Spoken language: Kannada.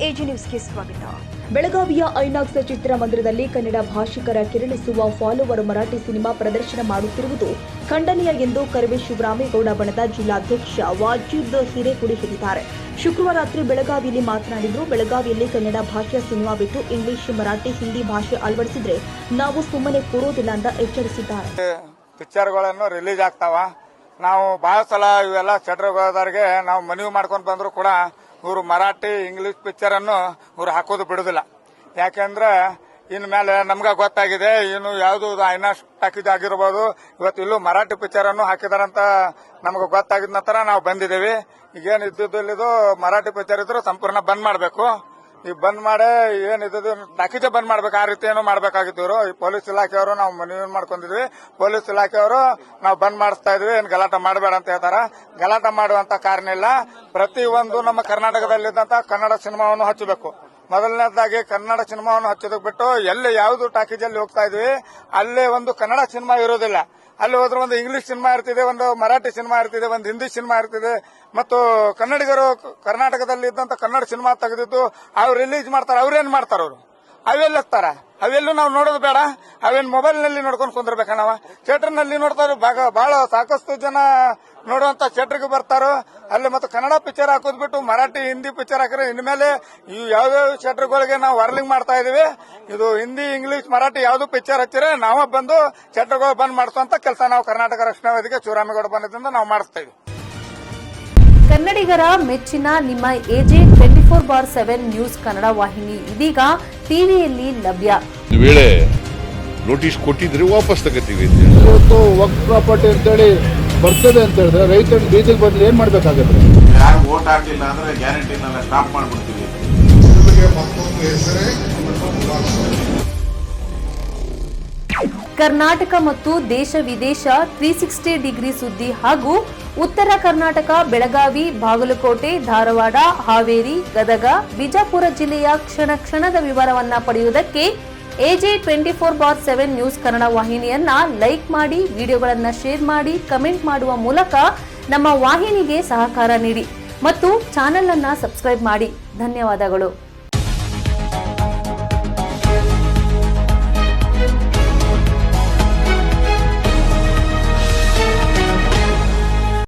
ಎಜಿ ನ್ಯೂಸ್ಗೆ ಸ್ವಾಗತ. ಬೆಳಗಾವಿಯ ಐನಾಕ್ಸ್ ಚಿತ್ರಮಂದಿರದಲ್ಲಿ ಕನ್ನಡ ಭಾಷಿಕರ ಕೆರಳಿಸುವ ಫಾಲೋವರ್ ಮರಾಠಿ ಸಿನಿಮಾ ಪ್ರದರ್ಶನ ಮಾಡುತ್ತಿರುವುದು ಖಂಡನೀಯ ಎಂದು ಕರವೇ ಶಿವರಾಮೇಗೌಡ ಬಣದ ಜಿಲ್ಲಾಧ್ಯಕ್ಷ ವಾಜಿದ್ ಹಿರೇಕುಡಿ ಹೇಳಿದ್ದಾರೆ. ಶುಕ್ರವಾರ ರಾತ್ರಿ ಬೆಳಗಾವಿಯಲ್ಲಿ ಮಾತನಾಡಿದರು. ಬೆಳಗಾವಿಯಲ್ಲಿ ಕನ್ನಡ ಭಾಷೆಯ ಸಿನಿಮಾ ಬಿಟ್ಟು ಇಂಗ್ಲಿಷ್, ಮರಾಠಿ, ಹಿಂದಿ ಭಾಷೆ ಅಳವಡಿಸಿದ್ರೆ ನಾವು ಸುಮ್ಮನೆ ಕೂರೋದಿಲ್ಲ ಅಂತ ಎಚ್ಚರಿಸಿದ್ದಾರೆ. ಪಿಕ್ಚರ್ಗಳನ್ನು ರಿಲೀಸ್ ಆಗ್ತಾವ. ನಾವು ಬಹಳ ಸಲ ಇವೆಲ್ಲ ಥಿಯೇಟರ್ಗಳಿಗೆ ನಾವು ಮನವಿ ಮಾಡ್ಕೊಂಡು ಬಂದ್ರು ಕೂಡ ಇವರು ಮರಾಠಿ, ಇಂಗ್ಲಿಷ್ ಪಿಕ್ಚರ್ ಅನ್ನು ಇವರು ಹಾಕೋದು ಬಿಡುದಿಲ್ಲ. ಯಾಕೆಂದ್ರೆ ಇನ್ ಮೇಲೆ ನಮ್ಗ ಗೊತ್ತಾಗಿದೆ, ಇನ್ನು ಯಾವ್ದು ಐನಾಕ್ಸ್ ಟಾಕೀಸ್ ಆಗಿರ್ಬೋದು, ಇವತ್ತು ಇಲ್ಲೂ ಮರಾಠಿ ಪಿಕ್ಚರ್ ಅನ್ನು ಹಾಕಿದಾರಂತ ನಮ್ಗೆ ಗೊತ್ತಾಗಿದ ನಂತರ ನಾವು ಬಂದಿದ್ದೇವೆ. ಈಗೇನು ಇದ್ದಿದ್ದು ಮರಾಠಿ ಪಿಕ್ಚರ್ ಇದ್ರು ಸಂಪೂರ್ಣ ಬಂದ್ ಮಾಡಬೇಕು. ಈಗ ಬಂದ್ ಮಾಡಿ ಏನಿದ್ದು ಟಾಕೀಜೆ ಬಂದ್ ಮಾಡ್ಬೇಕು. ಆ ರೀತಿ ಏನೋ ಮಾಡ್ಬೇಕಾಗಿತ್ತು. ಈ ಪೊಲೀಸ್ ಇಲಾಖೆಯವರು ನಾವು ಮನವಿ ಮಾಡ್ಕೊಂಡಿದ್ವಿ. ಪೊಲೀಸ್ ಇಲಾಖೆಯವರು ನಾವು ಬಂದ್ ಮಾಡಿಸ್ತಾ ಇದ್ವಿ, ಏನ್ ಗಲಾಟೆ ಮಾಡಬೇಡ ಅಂತ ಹೇಳ್ತಾರ. ಗಲಾಟೆ ಮಾಡುವಂತ ಕಾರಣ ಇಲ್ಲ. ಪ್ರತಿಯೊಂದು ನಮ್ಮ ಕರ್ನಾಟಕದಲ್ಲಿದ್ದಂತ ಕನ್ನಡ ಸಿನಿಮಾವನ್ನು ಹಚ್ಚಬೇಕು. ಮೊದಲನೇದಾಗಿ ಕನ್ನಡ ಸಿನಿಮಾವನ್ನು ಹಚ್ಚೋದಕ್ಕೆ ಬಿಟ್ಟು ಎಲ್ಲಿ ಯಾವ್ದು ಟಾಕೀಜಲ್ಲಿ ಹೋಗ್ತಾ ಇದ್ವಿ ಅಲ್ಲೇ ಒಂದು ಕನ್ನಡ ಸಿನಿಮಾ ಇರೋದಿಲ್ಲ. ಅಲ್ಲಿ ಹೋದ್ರೆ ಒಂದು ಇಂಗ್ಲಿಷ್ ಸಿನಿಮಾ ಇರ್ತಿದೆ, ಒಂದು ಮರಾಠಿ ಸಿನಿಮಾ ಇರ್ತಿದೆ, ಒಂದು ಹಿಂದಿ ಸಿನಿಮಾ ಇರ್ತಿದೆ. ಮತ್ತು ಕನ್ನಡಿಗರು ಕರ್ನಾಟಕದಲ್ಲಿ ಇದ್ದಂತ ಕನ್ನಡ ಸಿನಿಮಾ ತೆಗೆದಿದ್ದು ಅವ್ರು ರಿಲೀಸ್ ಮಾಡ್ತಾರೆ. ಅವ್ರೇನ್ ಮಾಡ್ತಾರ, ಅವರು ಅವೆಲ್ಲ ಹತ್ತಾರ. ಅವೆಲ್ಲೂ ನಾವು ನೋಡೋದು ಬೇಡ. ಅವೇನ್ ಮೊಬೈಲ್ ನಲ್ಲಿ ನೋಡ್ಕೊಂಡು ಕುಂದಿರ್ಬೇಕ. ನಾವು ಥಿಯೇಟರ್ ನಲ್ಲಿ ನೋಡ್ತಾರ. ಬಹಳ ಸಾಕಷ್ಟು ಜನ ನೋಡುವಂತ ಥಿಯೇಟರ್ಗೆ ಬರ್ತಾರೋ ಅಲ್ಲಿ. ಮತ್ತು ಕನ್ನಡ ಪಿಕ್ಚರ್ ಹಾಕೋದ್ ಬಿಟ್ಟು ಮರಾಠಿ, ಹಿಂದಿ ಪಿಕ್ಚರ್ ಹಾಕಿದ್ರೆ ಇನ್ಮೇಲೆ ಈ ಯಾವ್ಯಾವ ಥಿಯೇಟರ್ಗಳಿಗೆ ನಾವು ವಾರ್ನಿಂಗ್ ಮಾಡ್ತಾ ಇದೀವಿ. ಇದು ಹಿಂದಿ, ಇಂಗ್ಲಿಷ್, ಮರಾಠಿ ಯಾವ್ದು ಪಿಕ್ಚರ್ ಹಚ್ಚಿದ್ರೆ ನಾವೇ ಬಂದು ಥಿಯೇಟರ್ಗಳು ಬಂದ್ ಮಾಡಿಸುವಂತ ಕೆಲಸ ನಾವು ಕರ್ನಾಟಕ ರಕ್ಷಣಾ ವೇದಿಕೆ ಶಿವರಾಮೇಗೌಡ ಬಂದಿದ್ದರಿಂದ ನಾವು ಮಾಡಿಸ್ತಾ ಇದೀವಿ. ಕನ್ನಡಿಗರ ಮೆಚ್ಚಿನ ನಿಮ್ಮ ಎಜೆ 24/7 ನ್ಯೂಸ್ ಕನ್ನಡ ವಾಹಿನಿ ಇದೀಗ ಟಿವಿಯಲ್ಲಿ ಲಭ್ಯ. ವೇಳೆ ನೋಟಿಸ್ ಕೊಟ್ಟಿದ್ರೆ ವಾಪಸ್ ತಗೋತೀವಿ. ಇವತ್ತು ವಕ್ಫ್ ಪ್ರಾಪರ್ಟಿ ಅಂತೇಳಿ ಬರ್ತದೆ ಅಂತ ಹೇಳಿದ್ರೆ ರೈತರು ಬೀದಿಗೆ ಬದಲು ಏನ್ ಮಾಡ್ಬೇಕಾಗತ್ತೆ? ಯಾರು ವೋಟ್ ಹಾಕಿಲ್ಲ ಅಂದ್ರೆ ಗ್ಯಾರಂಟಿನೆಲ್ಲ ಸ್ಟಾಪ್ ಮಾಡ್ಬಿಡ್ತೀವಿ. ಕರ್ನಾಟಕ ಮತ್ತು ದೇಶ ವಿದೇಶ 360 ಡಿಗ್ರಿ ಸುದ್ದಿ ಹಾಗೂ ಉತ್ತರ ಕರ್ನಾಟಕ, ಬೆಳಗಾವಿ, ಬಾಗಲಕೋಟೆ, ಧಾರವಾಡ, ಹಾವೇರಿ, ಗದಗ, ಬಿಜಾಪುರ ಜಿಲ್ಲೆಯ ಕ್ಷಣ ಕ್ಷಣದ ವಿವರವನ್ನ ಪಡೆಯುವುದಕ್ಕೆ ಎಜೆ 24/7 ನ್ಯೂಸ್ ಕನ್ನಡ ವಾಹಿನಿಯನ್ನ ಲೈಕ್ ಮಾಡಿ, ವಿಡಿಯೋಗಳನ್ನ ಶೇರ್ ಮಾಡಿ, ಕಮೆಂಟ್ ಮಾಡುವ ಮೂಲಕ ನಮ್ಮ ವಾಹಿನಿಗೆ ಸಹಕಾರ ನೀಡಿ ಮತ್ತು ಚಾನೆಲ್ ಅನ್ನ ಸಬ್ಸ್ಕ್ರೈಬ್ ಮಾಡಿ. ಧನ್ಯವಾದಗಳು.